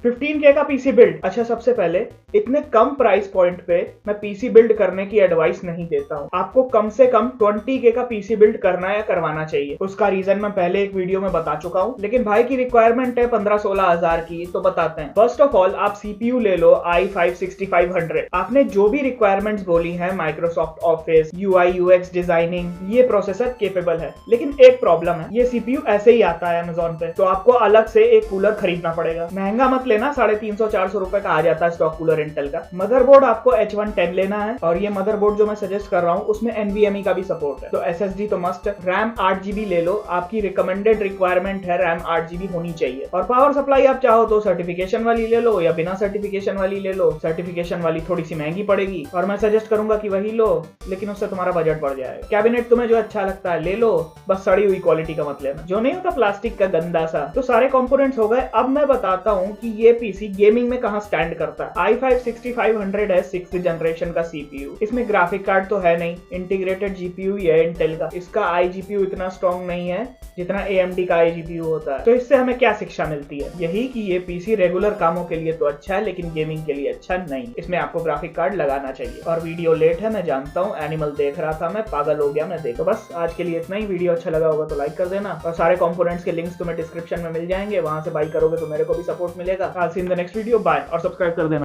15K का PC build. अच्छा, सबसे पहले इतने कम प्राइस पॉइंट पे मैं पीसी बिल्ड करने की एडवाइस नहीं देता हूं। आपको कम से कम 20K का पीसी बिल्ड करना या करवाना चाहिए। उसका रीजन मैं पहले एक वीडियो में बता चुका हूं, लेकिन भाई की रिक्वायरमेंट है 15-16 हजार की, तो बताते हैं। फर्स्ट ऑफ ऑल आप सीपीयू ले लो i5 6500। आपने जो भी रिक्वायरमेंट्स बोली है, Microsoft office, UI UX designing, ये प्रोसेसर केपेबल है। लेकिन एक प्रॉब्लम है, ये सीपीयू ऐसे ही आता है अमेजोन पे, तो आपको अलग से एक कूलर खरीदना पड़ेगा। महंगा मत लेना, 350-400 रुपए का आ जाता है स्टॉक कूलर इंटेल का। मदरबोर्ड आपको H110 लेना है, और ये मदरबोर्ड जो मैं सजेस्ट कर रहा हूँ उसमें NVMe का भी सपोर्ट है, तो SSD तो मस्ट। रैम 8GB ले लो, आपकी रिकमेंडेड रिक्वायरमेंट है रैम 8GB होनी चाहिए। और पावर सप्लाई आप चाहो तो सर्टिफिकेशन वाली ले लो या बिना सर्टिफिकेशन वाली ले लो। सर्टिफिकेशन वाली थोड़ी सी महंगी पड़ेगी, और मैं सजेस्ट करूंगा कि वही लो, लेकिन उससे तुम्हारा बजट बढ़ जाएगा। कैबिनेट तुम्हें जो अच्छा लगता है ले लो, बस सड़ी हुई क्वालिटी का मत लेना, जो नहीं होता प्लास्टिक का गंदा सा। तो सारे कंपोनेंट्स हो गए। अब मैं बताता हूं कि ये पीसी गेमिंग में कहां स्टैंड करता है। i5 6500 है 6th जनरेशन का सीपीयू। इसमें ग्राफिक कार्ड तो है नहीं, इंटीग्रेटेड जीपीयू ही है इंटेल का। इसका iGPU इतना स्ट्रॉन्ग नहीं है जितना AMD का iGPU होता है। तो इससे हमें क्या शिक्षा मिलती है? यही कि ये पीसी रेगुलर कामों के लिए तो अच्छा है, लेकिन गेमिंग के लिए अच्छा नहीं। इसमें आपको ग्राफिक कार्ड लगाना चाहिए। और वीडियो लेट है, मैं जानता हूँ, एनिमल देख रहा था, मैं पागल हो गया, मैं देखो। बस आज के लिए इतना ही। वीडियो अच्छा लगा होगा तो लाइक कर देना, और सारे कंपोनेंट्स के लिंक्स तुम्हें डिस्क्रिप्शन में मिल जाएंगे, वहां से बाय करोगे तो मेरे को भी सपोर्ट मिलेगा। I'll see you in the next video, bye, और सब्सक्राइब कर देना।